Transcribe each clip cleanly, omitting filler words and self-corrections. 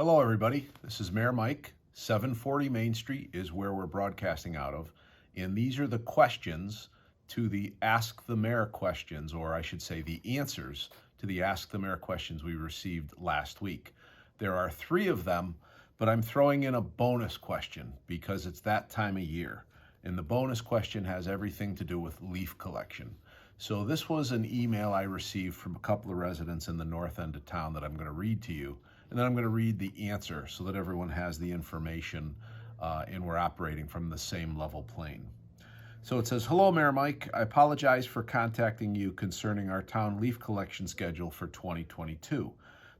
Hello, everybody. This is Mayor Mike. 740 Main Street is where we're broadcasting out of. And these are the questions to the Ask the Mayor questions, or I should say the answers to the Ask the Mayor questions we received last week. There are 3 of them, but I'm throwing in a bonus question because it's that time of year. And the bonus question has everything to do with leaf collection. So this was an email I received from a couple of residents in the north end of town that I'm going to read to you. And then I'm going to read the answer so that everyone has the information and we're operating from the same level plane. So it says, "Hello, Mayor Mike. I apologize for contacting you concerning our town leaf collection schedule for 2022.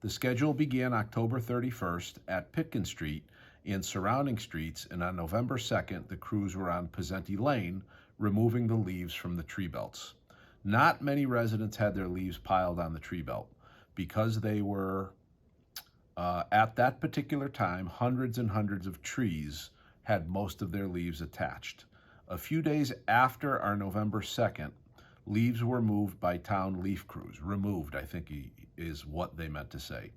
The schedule began October 31st at Pitkin Street and surrounding streets, and on November 2nd, the crews were on Pezenti Lane, removing the leaves from the tree belts. Not many residents had their leaves piled on the tree belt because they were at that particular time, hundreds and hundreds of trees had most of their leaves attached. A few days after our November 2nd, leaves were moved by town leaf crews. Removed, I think is what they meant to say.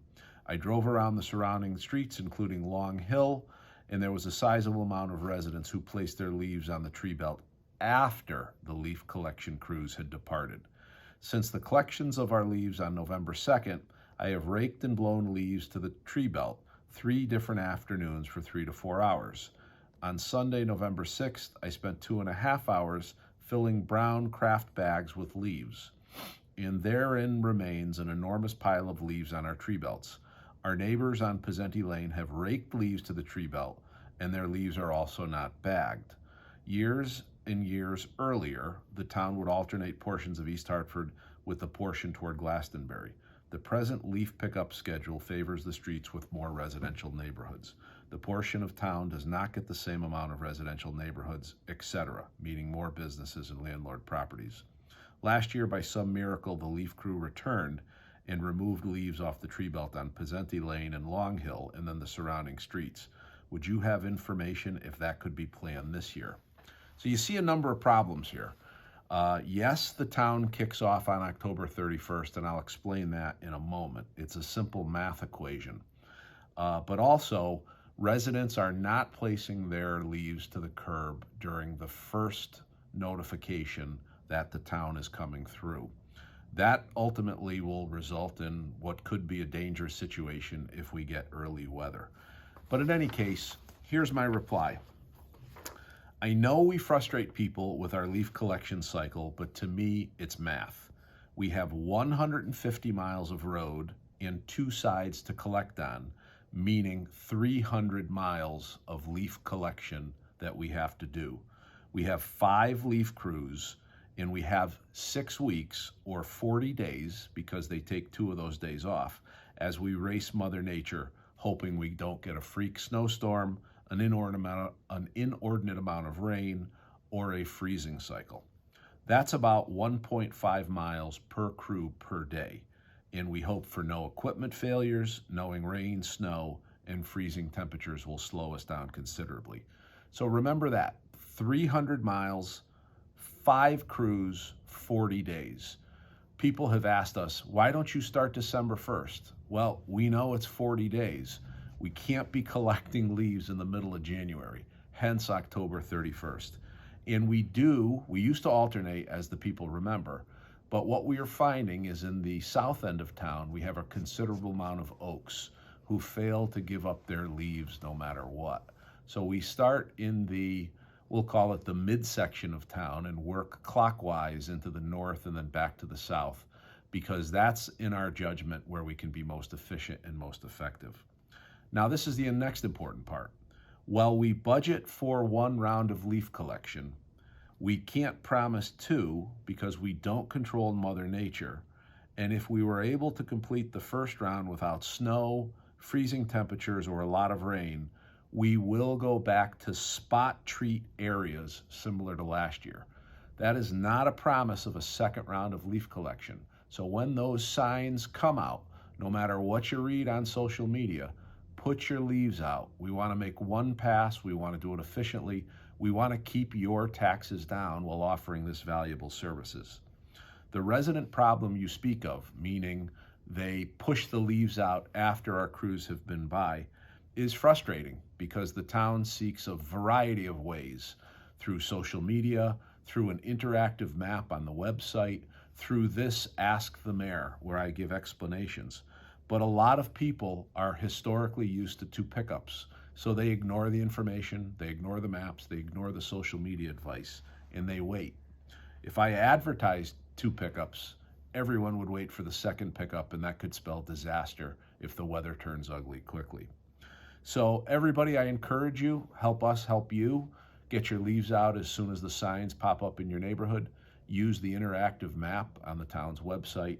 I drove around the surrounding streets, including Long Hill, and there was a sizable amount of residents who placed their leaves on the tree belt after the leaf collection crews had departed. Since the collections of our leaves on November 2nd, I have raked and blown leaves to the tree belt 3 different afternoons for 3 to 4 hours. On Sunday, November 6th, I spent 2.5 hours filling brown craft bags with leaves. And therein remains an enormous pile of leaves on our tree belts. Our neighbors on Pezenti Lane have raked leaves to the tree belt, and their leaves are also not bagged. Years and years earlier, the town would alternate portions of East Hartford with the portion toward Glastonbury. The present leaf pickup schedule favors the streets with more residential neighborhoods. The portion of town does not get the same amount of residential neighborhoods, etc., meaning more businesses and landlord properties. Last year, by some miracle, the leaf crew returned and removed leaves off the tree belt on Pezenti Lane and Long Hill and then the surrounding streets. Would you have information if that could be planned this year?" So you see a number of problems here. Yes, the town kicks off on October 31st, and I'll explain that in a moment. It's a simple math equation. But also, residents are not placing their leaves to the curb during the first notification that the town is coming through. That ultimately will result in what could be a dangerous situation if we get early weather. But in any case, here's my reply. I know we frustrate people with our leaf collection cycle, but to me, it's math. We have 150 miles of road and 2 sides to collect on, meaning 300 miles of leaf collection that we have to do. We have 5 leaf crews, and we have 6 weeks or 40 days, because they take 2 of those days off, as we race Mother Nature, hoping we don't get a freak snowstorm, an inordinate amount of rain, or a freezing cycle. That's about 1.5 miles per crew per day, and we hope for no equipment failures, knowing rain, snow, and freezing temperatures will slow us down considerably. So remember that, 300 miles, 5 crews, 40 days. People have asked us, why don't you start December 1st? Well, we know it's 40 days. We can't be collecting leaves in the middle of January, hence October 31st. And we used to alternate, as the people remember, but what we are finding is in the south end of town, we have a considerable amount of oaks who fail to give up their leaves no matter what. So we start in we'll call it the midsection of town, and work clockwise into the north and then back to the south, because that's, in our judgment, where we can be most efficient and most effective. Now, this is the next important part. While we budget for 1 round of leaf collection, we can't promise 2 because we don't control Mother Nature. And if we were able to complete the first round without snow, freezing temperatures, or a lot of rain, we will go back to spot treat areas similar to last year. That is not a promise of a second round of leaf collection. So when those signs come out, no matter what you read on social media, put your leaves out. We want to make one pass. We want to do it efficiently. We want to keep your taxes down while offering this valuable services. The resident problem you speak of, meaning they push the leaves out after our crews have been by, is frustrating because the town seeks a variety of ways through social media, through an interactive map on the website, through this Ask the Mayor, where I give explanations. But a lot of people are historically used to two pickups, so they ignore the information, they ignore the maps, they ignore the social media advice, and they wait. If I advertised two pickups, everyone would wait for the second pickup, and that could spell disaster if the weather turns ugly quickly. So everybody, I encourage you, help us help you. Get your leaves out as soon as the signs pop up in your neighborhood. Use the interactive map on the town's website.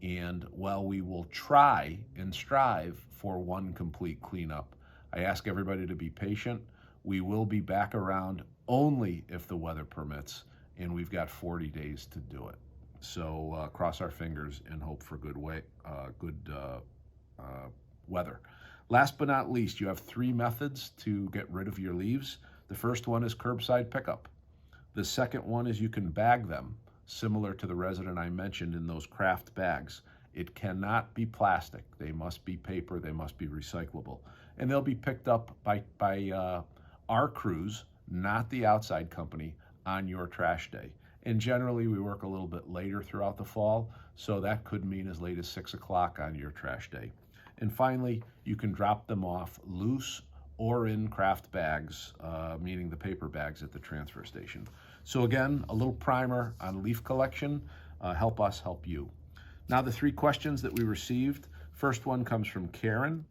And while we will try and strive for one complete cleanup, I ask everybody to be patient. We will be back around only if the weather permits, and we've got 40 days to do it. So cross our fingers and hope for good weather. Last but not least, you have 3 methods to get rid of your leaves. The first one is curbside pickup. The second one is you can bag them, similar to the resident I mentioned in those craft bags. It cannot be plastic. They must be paper. They must be recyclable. And they'll be picked up by our crews, not the outside company, on your trash day. And generally, we work a little bit later throughout the fall, so that could mean as late as 6 o'clock on your trash day. And finally, you can drop them off loose or in craft bags, meaning the paper bags at the transfer station. So again, a little primer on leaf collection. Help us help you. Now the 3 questions that we received. First one comes from Karen.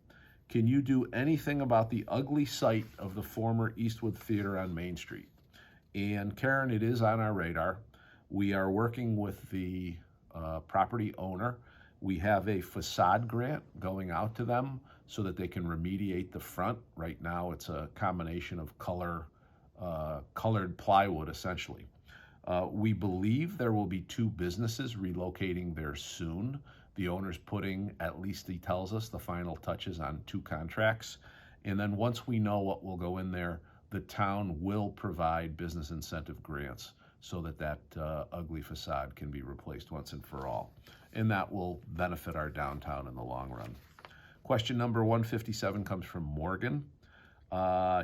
Can you do anything about the ugly site of the former Eastwood Theater on Main Street? And Karen, it is on our radar. We are working with the property owner. We have a facade grant going out to them so that they can remediate the front. Right now, it's a combination of colored plywood, essentially. We believe there will be 2 businesses relocating there soon. The owner's putting, at least he tells us, the final touches on 2 contracts. And then once we know what will go in there, the town will provide business incentive grants so that ugly facade can be replaced once and for all. And that will benefit our downtown in the long run. Question number 157 comes from Morgan.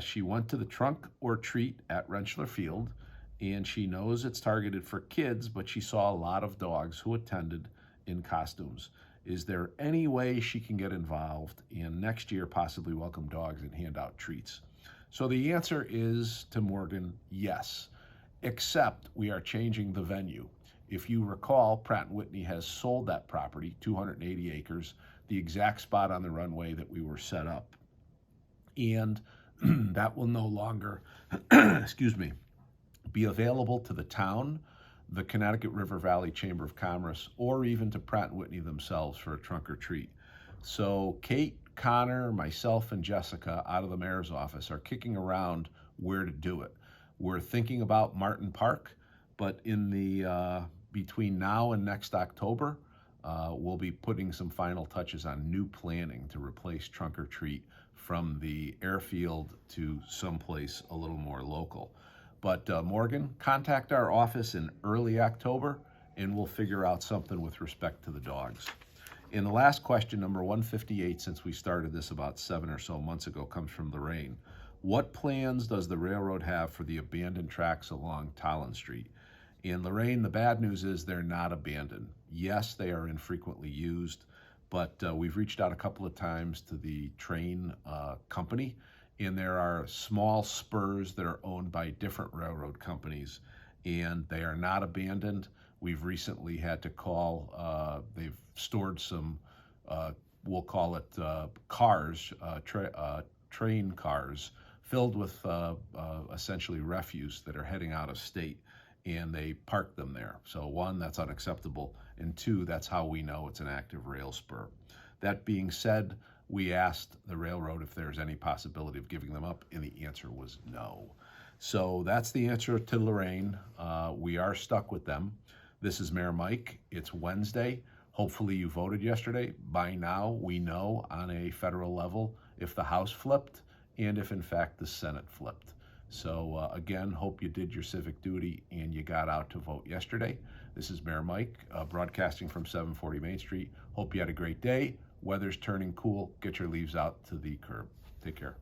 She went to the trunk or treat at Rentschler Field, and she knows it's targeted for kids, but she saw a lot of dogs who attended in costumes. Is there any way she can get involved and next year possibly welcome dogs and hand out treats? So the answer is, to Morgan, yes, except we are changing the venue. If you recall, Pratt & Whitney has sold that property, 280 acres, the exact spot on the runway that we were set up. And that will no longer, be available to the town, the Connecticut River Valley Chamber of Commerce, or even to Pratt & Whitney themselves for a trunk or treat. So Kate, Connor, myself, and Jessica out of the mayor's office are kicking around where to do it. We're thinking about Martin Park, but in the between now and next October, we'll be putting some final touches on new planning to replace trunk or treat from the airfield to someplace a little more local. But Morgan, contact our office in early October and we'll figure out something with respect to the dogs. And the last question, number 158, since we started this about 7 or so months ago, comes from Lorraine. What plans does the railroad have for the abandoned tracks along Tolland Street? And Lorraine, the bad news is they're not abandoned. Yes, they are infrequently used, but we've reached out a couple of times to the train company, and there are small spurs that are owned by different railroad companies, and they are not abandoned. We've recently had to call, they've stored some, we'll call it cars, train cars, filled with essentially refuse that are heading out of state, and they park them there. So 1, that's unacceptable, and 2, that's how we know it's an active rail spur. That being said, we asked the railroad if there's any possibility of giving them up, and the answer was no. So that's the answer to Lorraine. We are stuck with them. This is Mayor Mike. It's Wednesday. Hopefully you voted yesterday. By now, we know on a federal level if the House flipped and if in fact the Senate flipped. So again, hope you did your civic duty and you got out to vote yesterday. This is Mayor Mike, broadcasting from 740 Main Street. Hope you had a great day. Weather's turning cool. Get your leaves out to the curb. Take care.